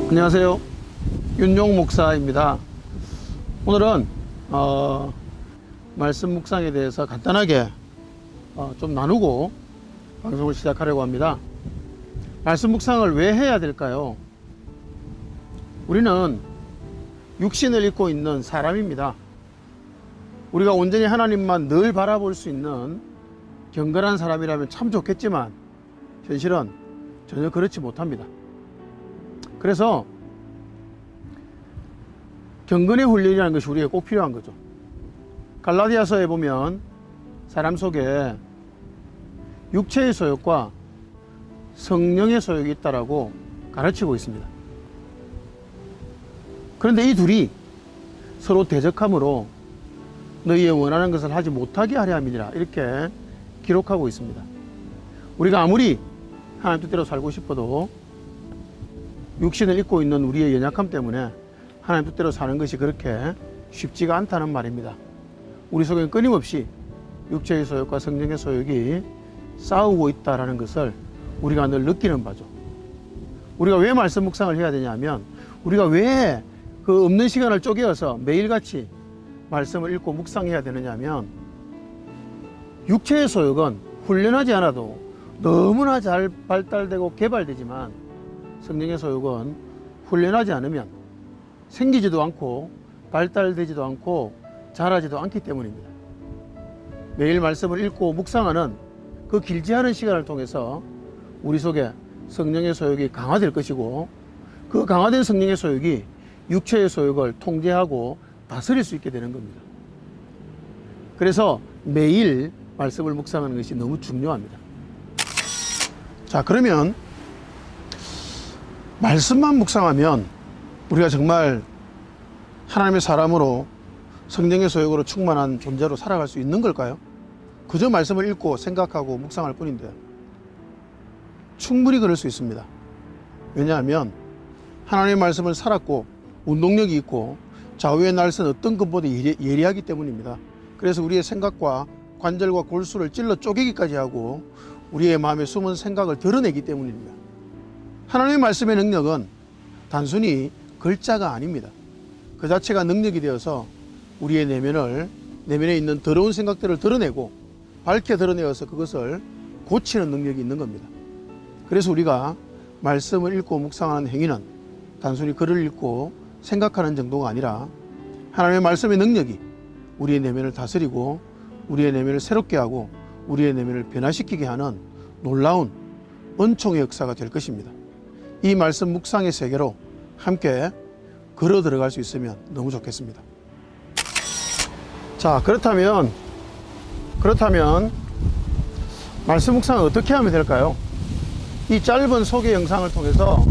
안녕하세요. 윤용 목사입니다. 오늘은 말씀 묵상에 대해서 간단하게 좀 나누고 방송을 시작하려고 합니다. 말씀 묵상을 왜 해야 될까요? 우리는 육신을 입고 있는 사람입니다. 우리가 온전히 하나님만 늘 바라볼 수 있는 경건한 사람이라면 참 좋겠지만 현실은 전혀 그렇지 못합니다. 그래서 경건의 훈련이라는 것이 우리에게 꼭 필요한 거죠. 갈라디아서에 보면 사람 속에 육체의 소욕과 성령의 소욕이 있다라고 가르치고 있습니다. 그런데 이 둘이 서로 대적함으로 너희의 원하는 것을 하지 못하게 하려 함이니라, 이렇게 기록하고 있습니다. 우리가 아무리 하나님 뜻대로 살고 싶어도 육신을 입고 있는 우리의 연약함 때문에 하나님 뜻대로 사는 것이 그렇게 쉽지가 않다는 말입니다. 우리 속에는 끊임없이 육체의 소욕과 성령의 소욕이 싸우고 있다는 것을 우리가 늘 느끼는 바죠. 우리가 왜 말씀 묵상을 해야 되냐면, 우리가 왜 그 없는 시간을 쪼개어서 매일같이 말씀을 읽고 묵상해야 되느냐면, 육체의 소욕은 훈련하지 않아도 너무나 잘 발달되고 개발되지만 성령의 소욕은 훈련하지 않으면 생기지도 않고 발달되지도 않고 자라지도 않기 때문입니다. 매일 말씀을 읽고 묵상하는 그 길지 않은 시간을 통해서 우리 속에 성령의 소욕이 강화될 것이고, 그 강화된 성령의 소욕이 육체의 소욕을 통제하고 다스릴 수 있게 되는 겁니다. 그래서 매일 말씀을 묵상하는 것이 너무 중요합니다. 자, 그러면 말씀만 묵상하면 우리가 정말 하나님의 사람으로 성령의 소욕으로 충만한 존재로 살아갈 수 있는 걸까요? 그저 말씀을 읽고 생각하고 묵상할 뿐인데 충분히 그럴 수 있습니다. 왜냐하면 하나님의 말씀을 살았고 운동력이 있고 좌우의 날선 어떤 것보다 예리하기 때문입니다. 그래서 우리의 생각과 관절과 골수를 찔러 쪼개기까지 하고 우리의 마음에 숨은 생각을 드러내기 때문입니다. 하나님의 말씀의 능력은 단순히 글자가 아닙니다. 그 자체가 능력이 되어서 우리의 내면에 있는 더러운 생각들을 드러내고 밝게 드러내어서 그것을 고치는 능력이 있는 겁니다. 그래서 우리가 말씀을 읽고 묵상하는 행위는 단순히 글을 읽고 생각하는 정도가 아니라 하나님의 말씀의 능력이 우리의 내면을 다스리고 우리의 내면을 새롭게 하고 우리의 내면을 변화시키게 하는 놀라운 은총의 역사가 될 것입니다. 이 말씀 묵상의 세계로 함께 걸어 들어갈 수 있으면 너무 좋겠습니다. 자, 그렇다면 말씀 묵상을 어떻게 하면 될까요? 이 짧은 소개 영상을 통해서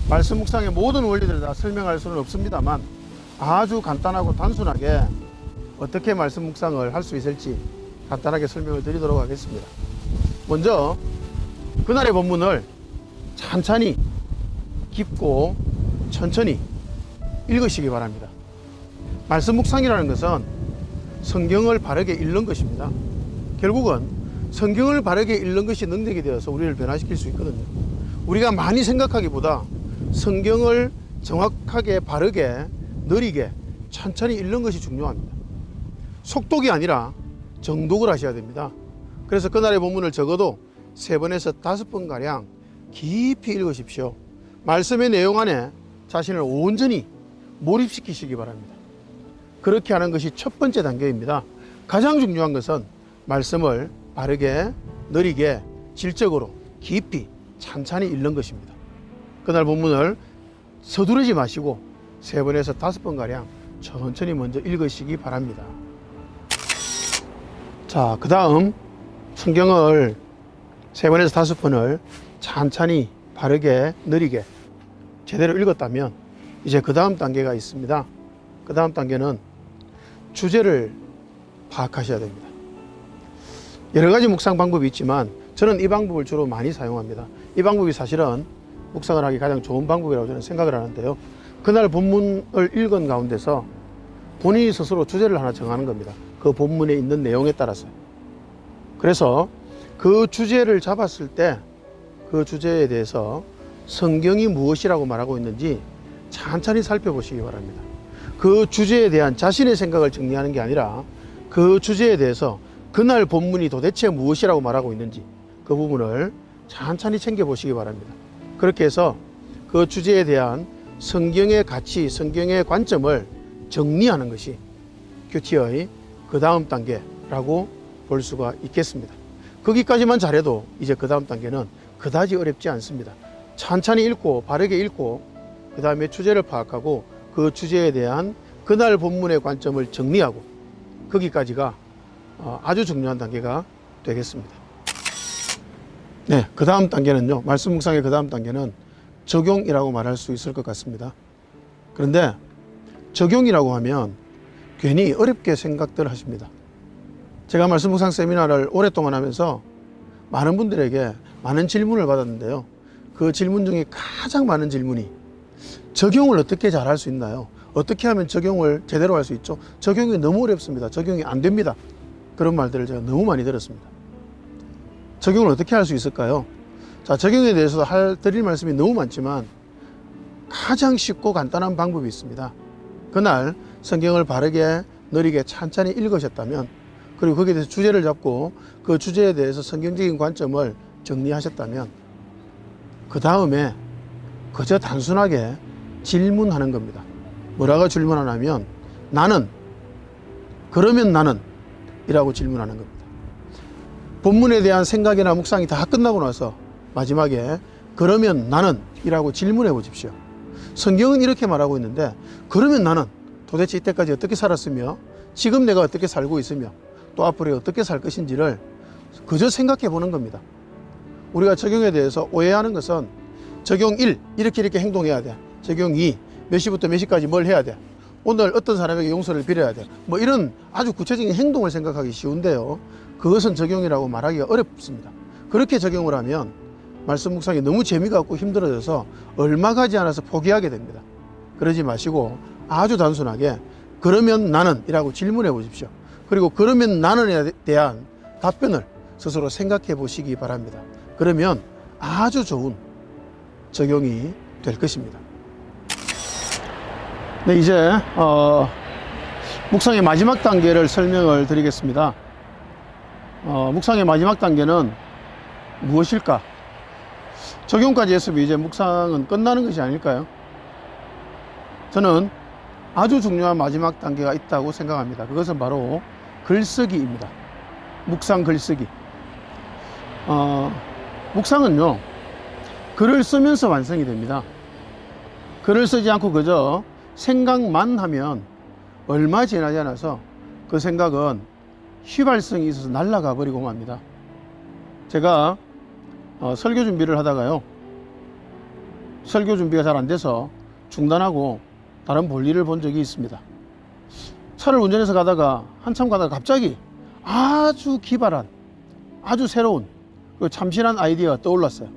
말씀 묵상의 모든 원리들을 다 설명할 수는 없습니다만, 아주 간단하고 단순하게 어떻게 말씀 묵상을 할 수 있을지 간단하게 설명을 드리도록 하겠습니다. 먼저 그날의 본문을 찬찬히 깊고 천천히 읽으시기 바랍니다. 말씀 묵상이라는 것은 성경을 바르게 읽는 것입니다. 결국은 성경을 바르게 읽는 것이 능력이 되어서 우리를 변화시킬 수 있거든요. 우리가 많이 생각하기보다 성경을 정확하게 바르게 느리게 천천히 읽는 것이 중요합니다. 속독이 아니라 정독을 하셔야 됩니다. 그래서 그날의 본문을 적어도 3번에서 5번가량 깊이 읽으십시오. 말씀의 내용 안에 자신을 온전히 몰입시키시기 바랍니다. 그렇게 하는 것이 첫 번째 단계입니다. 가장 중요한 것은 말씀을 바르게, 느리게, 질적으로, 깊이, 찬찬히 읽는 것입니다. 그날 본문을 서두르지 마시고 3번에서 5번가량 천천히 먼저 읽으시기 바랍니다. 자, 그 다음 성경을 3번에서 5번을 찬찬히 바르게 느리게 제대로 읽었다면 이제 그 다음 단계가 있습니다. 그 다음 단계는 주제를 파악하셔야 됩니다. 여러 가지 묵상 방법이 있지만 저는 이 방법을 주로 많이 사용합니다. 이 방법이 사실은 묵상을 하기 가장 좋은 방법이라고 저는 생각을 하는데요. 그날 본문을 읽은 가운데서 본인이 스스로 주제를 하나 정하는 겁니다. 그 본문에 있는 내용에 따라서. 그래서 그 주제를 잡았을 때 그 주제에 대해서 성경이 무엇이라고 말하고 있는지 천천히 살펴보시기 바랍니다. 그 주제에 대한 자신의 생각을 정리하는 게 아니라 그 주제에 대해서 그날 본문이 도대체 무엇이라고 말하고 있는지 그 부분을 천천히 챙겨보시기 바랍니다. 그렇게 해서 그 주제에 대한 성경의 가치, 성경의 관점을 정리하는 것이 큐티의 그 다음 단계라고 볼 수가 있겠습니다. 거기까지만 잘해도 이제 그 다음 단계는 그다지 어렵지 않습니다. 천천히 읽고 바르게 읽고 그 다음에 주제를 파악하고 그 주제에 대한 그날 본문의 관점을 정리하고 거기까지가 아주 중요한 단계가 되겠습니다. 네, 그 다음 단계는요, 말씀 묵상의 그 다음 단계는 적용이라고 말할 수 있을 것 같습니다. 그런데 적용이라고 하면 괜히 어렵게 생각들 하십니다. 제가 말씀 묵상 세미나를 오랫동안 하면서 많은 분들에게 많은 질문을 받았는데요. 그 질문 중에 가장 많은 질문이 적용을 어떻게 잘 할 수 있나요? 어떻게 하면 적용을 제대로 할 수 있죠? 적용이 너무 어렵습니다. 적용이 안 됩니다. 그런 말들을 제가 너무 많이 들었습니다. 적용을 어떻게 할 수 있을까요? 자, 적용에 대해서 드릴 말씀이 너무 많지만 가장 쉽고 간단한 방법이 있습니다. 그날 성경을 바르게 느리게 천천히 읽으셨다면, 그리고 거기에 대해서 주제를 잡고 그 주제에 대해서 성경적인 관점을 정리하셨다면 그 다음에 그저 단순하게 질문하는 겁니다. 뭐라고 질문하냐면 나는, 그러면 나는 이라고 질문하는 겁니다. 본문에 대한 생각이나 묵상이 다 끝나고 나서 마지막에 그러면 나는 이라고 질문해 보십시오. 성경은 이렇게 말하고 있는데 그러면 나는 도대체 이때까지 어떻게 살았으며 지금 내가 어떻게 살고 있으며 또 앞으로 어떻게 살 것인지를 그저 생각해 보는 겁니다. 우리가 적용에 대해서 오해하는 것은 적용 1, 이렇게 행동해야 돼. 적용 2, 몇 시부터 몇 시까지 뭘 해야 돼. 오늘 어떤 사람에게 용서를 빌어야 돼. 뭐 이런 아주 구체적인 행동을 생각하기 쉬운데요. 그것은 적용이라고 말하기가 어렵습니다. 그렇게 적용을 하면 말씀 묵상이 너무 재미가 없고 힘들어져서 얼마 가지 않아서 포기하게 됩니다. 그러지 마시고 아주 단순하게 그러면 나는 이라고 질문해 보십시오. 그리고 그러면 나는에 대한 답변을 스스로 생각해 보시기 바랍니다. 그러면 아주 좋은 적용이 될 것입니다. 네, 이제 묵상의 마지막 단계를 설명을 드리겠습니다. 묵상의 마지막 단계는 무엇일까? 적용까지 했으면 이제 묵상은 끝나는 것이 아닐까요? 저는 아주 중요한 마지막 단계가 있다고 생각합니다. 그것은 바로 글쓰기입니다. 묵상 글쓰기. 묵상은요, 글을 쓰면서 완성이 됩니다. 글을 쓰지 않고 그저 생각만 하면 얼마 지나지 않아서 그 생각은 휘발성이 있어서 날아가 버리고 맙니다. 제가 설교 준비를 하다가요, 설교 준비가 잘 안 돼서 중단하고 다른 볼일을 본 적이 있습니다. 차를 운전해서 가다가 한참 가다가 갑자기 아주 기발한, 아주 새로운, 그 참신한 아이디어가 떠올랐어요.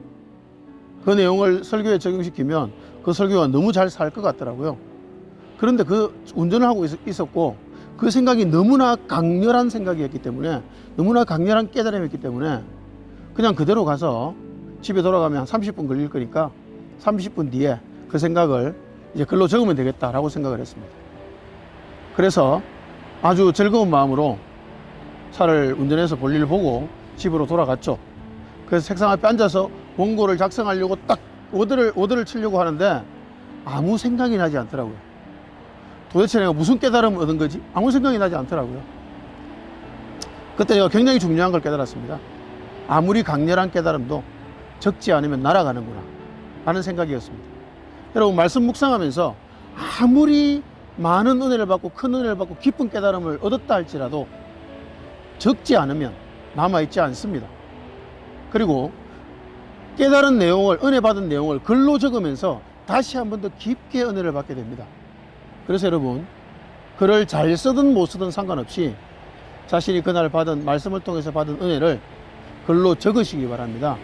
그 내용을 설교에 적용시키면 그 설교가 너무 잘 살 것 같더라고요. 그런데 그 운전을 하고 있었고 그 생각이 너무나 강렬한 생각이었기 때문에, 너무나 강렬한 깨달음이었기 때문에 그냥 그대로 가서 집에 돌아가면 한 30분 걸릴 거니까 30분 뒤에 그 생각을 이제 글로 적으면 되겠다라고 생각을 했습니다. 그래서 아주 즐거운 마음으로 차를 운전해서 볼일을 보고 집으로 돌아갔죠. 그래서 책상 앞에 앉아서 원고를 작성하려고 딱 워드를 치려고 하는데 아무 생각이 나지 않더라고요. 도대체 내가 무슨 깨달음을 얻은 거지? 아무 생각이 나지 않더라고요. 그때 제가 굉장히 중요한 걸 깨달았습니다. 아무리 강렬한 깨달음도 적지 않으면 날아가는구나 라는 생각이었습니다. 여러분, 말씀 묵상하면서 아무리 많은 은혜를 받고 큰 은혜를 받고 깊은 깨달음을 얻었다 할지라도 적지 않으면 남아있지 않습니다. 그리고 깨달은 내용을, 은혜 받은 내용을 글로 적으면서 다시 한 번 더 깊게 은혜를 받게 됩니다. 그래서 여러분, 글을 잘 쓰든 못 쓰든 상관없이 자신이 그날 받은, 말씀을 통해서 받은 은혜를 글로 적으시기 바랍니다.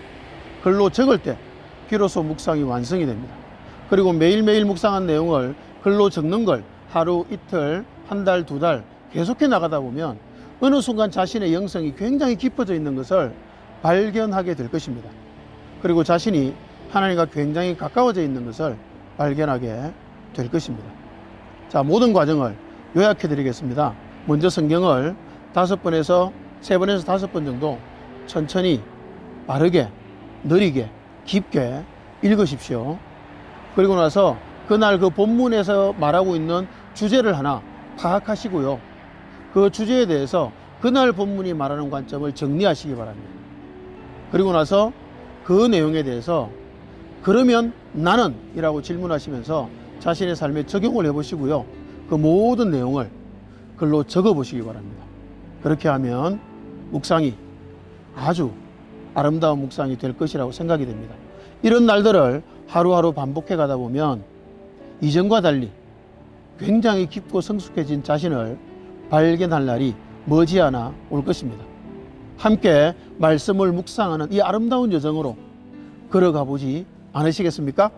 글로 적을 때 비로소 묵상이 완성이 됩니다. 그리고 매일매일 묵상한 내용을 글로 적는 걸 하루, 이틀, 한 달, 두 달 계속해 나가다 보면 어느 순간 자신의 영성이 굉장히 깊어져 있는 것을 발견하게 될 것입니다. 그리고 자신이 하나님과 굉장히 가까워져 있는 것을 발견하게 될 것입니다. 자, 모든 과정을 요약해 드리겠습니다. 먼저 성경을 3번에서 5번 정도 천천히 빠르게 느리게 깊게 읽으십시오. 그리고 나서 그날 그 본문에서 말하고 있는 주제를 하나 파악하시고요. 그 주제에 대해서 그날 본문이 말하는 관점을 정리하시기 바랍니다. 그리고 나서 그 내용에 대해서 그러면 나는 이라고 질문하시면서 자신의 삶에 적용을 해보시고요. 그 모든 내용을 글로 적어보시기 바랍니다. 그렇게 하면 묵상이 아주 아름다운 묵상이 될 것이라고 생각이 됩니다. 이런 날들을 하루하루 반복해 가다 보면 이전과 달리 굉장히 깊고 성숙해진 자신을 발견할 날이 머지않아 올 것입니다. 함께 말씀을 묵상하는 이 아름다운 여정으로 걸어가 보지 않으시겠습니까?